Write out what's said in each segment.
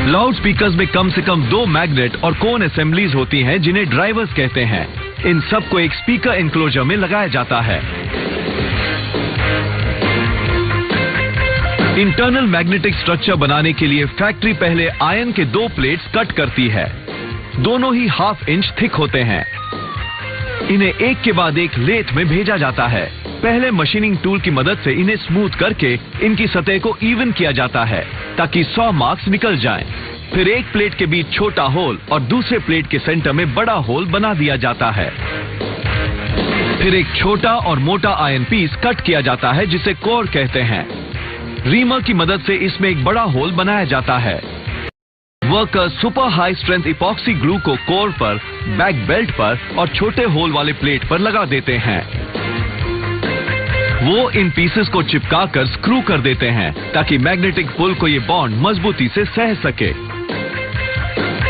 Loud speakers में कम से कम 2 magnet और कोन असेंबलीज होती हैं जिन्हें ड्राइवर्स कहते हैं। इन सबको एक स्पीकर एनक्लोजर में लगाया जाता है। इंटरनल मैग्नेटिक स्ट्रक्चर बनाने के लिए फैक्ट्री पहले आयरन के 2 प्लेट्स कट करती है। दोनों ही ½ इंच थिक होते हैं। इन्हें एक के बाद एक लेथ में भेजा जाता है। पहले मशीनिंग टूल की मदद से इन्हें स्मूथ करके इनकी सतह को इवन किया जाता है ताकि 100 मार्क्स निकल जाएं। फिर एक प्लेट के बीच छोटा होल और दूसरे प्लेट के सेंटर में बड़ा होल बना दिया जाता है। फिर एक छोटा और मोटा आयरन पीस कट किया जाता है जिसे कोर कहते हैं। रीमर की मदद से इसमें एक बड़ा होल बनाया जाता है। Workers super high strength epoxy glue को कोर पर, बैक बेल्ट पर और छोटे होल वाले प्लेट पर लगा देते हैं। वो इन पीसेस को चिपकाकर स्क्रू कर देते हैं ताकि मैग्नेटिक पुल को ये बॉन्ड मजबूती से सह सके।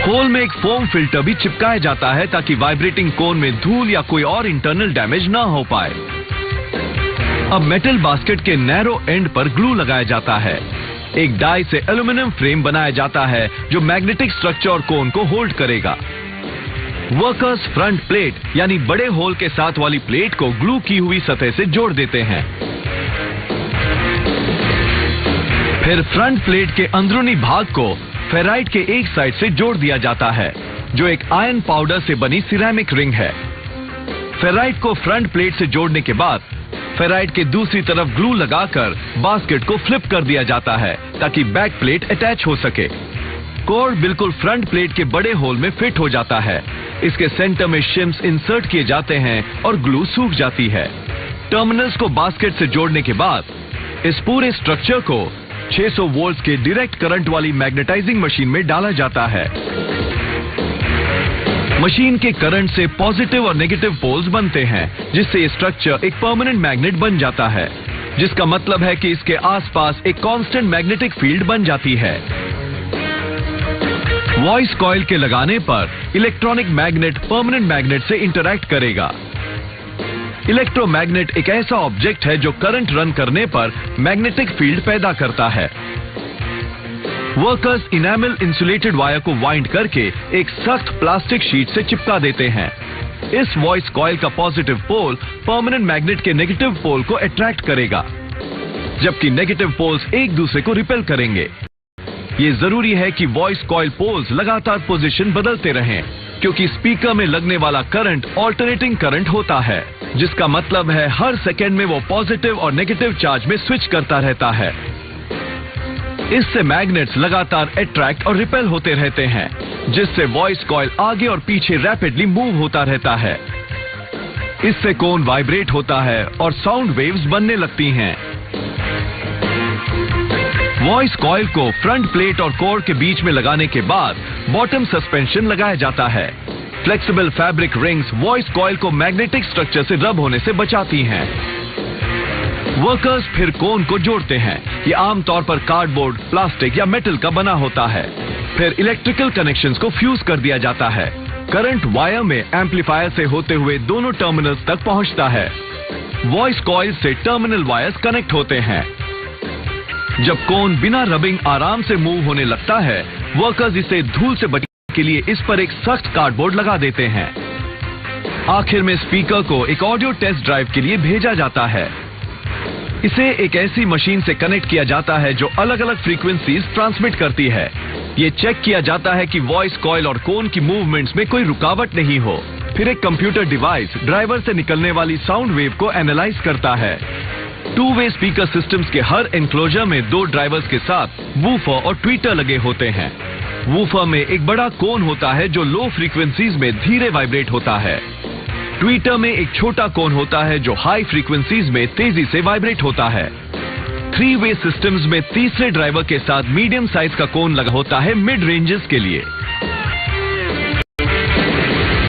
होल में एक फोम फिल्टर भी चिपकाया जाता है ताकि वाइब्रेटिंग कोन में धूल या कोई और इंटरनल डैमेज ना हो पाए। अब मेटल बास्केट के नैरो एंड पर ग्लू लगाया जाता है। एक डाई से एल्यूमिनियम फ्रेम बनाया जाता है जो मैग्नेटिक स्ट्रक्चर और कोन को होल्ड करेगा। वर्कर्स फ्रंट प्लेट यानी बड़े होल के साथ वाली प्लेट को ग्लू की हुई सतह से जोड़ देते हैं। फिर फ्रंट प्लेट के अंदरूनी भाग को फेराइट के एक साइड से जोड़ दिया जाता है जो एक आयरन पाउडर से बनी सिरेमिक रिंग है। फेराइट को फ्रंट प्लेट से जोड़ने के बाद फेराइट के दूसरी तरफ ग्लू लगाकर बास्केट को फ्लिप कर दिया जाता है ताकि बैक प्लेट अटैच हो सके। कोर बिल्कुल फ्रंट प्लेट के बड़े होल में फिट हो जाता है। इसके सेंटर में शिम्स इंसर्ट किए जाते हैं और ग्लू सूख जाती है। टर्मिनल्स को बास्केट से जोड़ने के बाद इस पूरे स्ट्रक्चर को 600 वोल्ट के डायरेक्ट करंट वाली मैग्नेटाइजिंग मशीन में डाला जाता है। मशीन के करंट से पॉजिटिव और नेगेटिव पोल्स बनते हैं जिससे ये स्ट्रक्चर एक परमानेंट मैग्नेट बन जाता है, जिसका मतलब है कि इसके आसपास एक कांस्टेंट मैग्नेटिक फील्ड बन जाती है। वॉइस कॉइल के लगाने पर इलेक्ट्रॉनिक मैग्नेट परमानेंट मैग्नेट से इंटरैक्ट करेगा। इलेक्ट्रोमैग्नेट एक ऐसा ऑब्जेक्ट है जो करंट रन करने पर मैग्नेटिक फील्ड पैदा करता है। वर्कर्स इनेमल इंसुलेटेड वायर को वाइंड करके एक सख्त प्लास्टिक शीट से चिपका देते हैं। इस वॉइस कॉइल का पॉजिटिव पोल परमानेंट मैग्नेट के नेगेटिव पोल को अट्रैक्ट करेगा, जबकि नेगेटिव पोल्स एक दूसरे को रिपेल करेंगे। ये जरूरी है कि वॉइस कॉइल पोल्स लगातार पोजीशन बदलते रहें, क्योंकि स्पीकर में लगने वाला करंट ऑल्टरनेटिंग करंट होता है, जिसका मतलब है हर सेकेंड में वो पॉजिटिव और नेगेटिव चार्ज में स्विच करता रहता है। इससे मैग्नेट्स लगातार अट्रैक्ट और रिपेल होते रहते हैं, जिससे वॉइस कॉइल आगे और पीछे रैपिडली मूव होता रहता है। इससे कोन वाइब्रेट होता है और साउंड वेव्स बनने लगती हैं। वॉइस कॉइल को फ्रंट प्लेट और कोर के बीच में लगाने के बाद बॉटम सस्पेंशन लगाया जाता है। Flexible fabric rings voice coil को मैग्नेटिक स्ट्रक्चर से रब होने से बचाती हैं। वर्कर्स फिर कोन को जोड़ते हैं। ये आमतौर पर कार्डबोर्ड, प्लास्टिक या मेटल का बना होता है। फिर इलेक्ट्रिकल कनेक्शंस को फ्यूज कर दिया जाता है। करंट वायर में एम्पलीफायर से होते हुए दोनों टर्मिनल्स तक पहुंचता है। वॉइस कॉइल से टर्मिनल वायर्स कनेक्ट होते हैं। जब कोन बिना रबिंग आराम से मूव होने लगता है, वर्कर्स इसे धूल से बचने के लिए इस पर एक सख्त कार्डबोर्ड लगा देते हैं। आखिर में स्पीकर को एक ऑडियो टेस्ट ड्राइव के लिए भेजा जाता है। इसे एक ऐसी मशीन से कनेक्ट किया जाता है जो अलग अलग फ्रीक्वेंसीज ट्रांसमिट करती है। ये चेक किया जाता है कि वॉइस कॉइल और कोन की मूवमेंट्स में कोई रुकावट नहीं हो। फिर एक कंप्यूटर डिवाइस ड्राइवर से निकलने वाली साउंड वेव को एनालाइज करता है। 2-वे स्पीकर सिस्टम्स के हर एनक्लोजर में 2 ड्राइवर्स के साथ वूफर और ट्वीटर लगे होते हैं। वूफर में एक बड़ा कोन होता है जो लो फ्रीक्वेंसीज में धीरे वाइब्रेट होता है। ट्वीटर में एक छोटा कोन होता है जो हाई फ्रीक्वेंसीज में तेजी से वाइब्रेट होता है। 3-वे सिस्टम्स में तीसरे ड्राइवर के साथ मीडियम साइज का कोन लगा होता है मिड रेंजेस के लिए।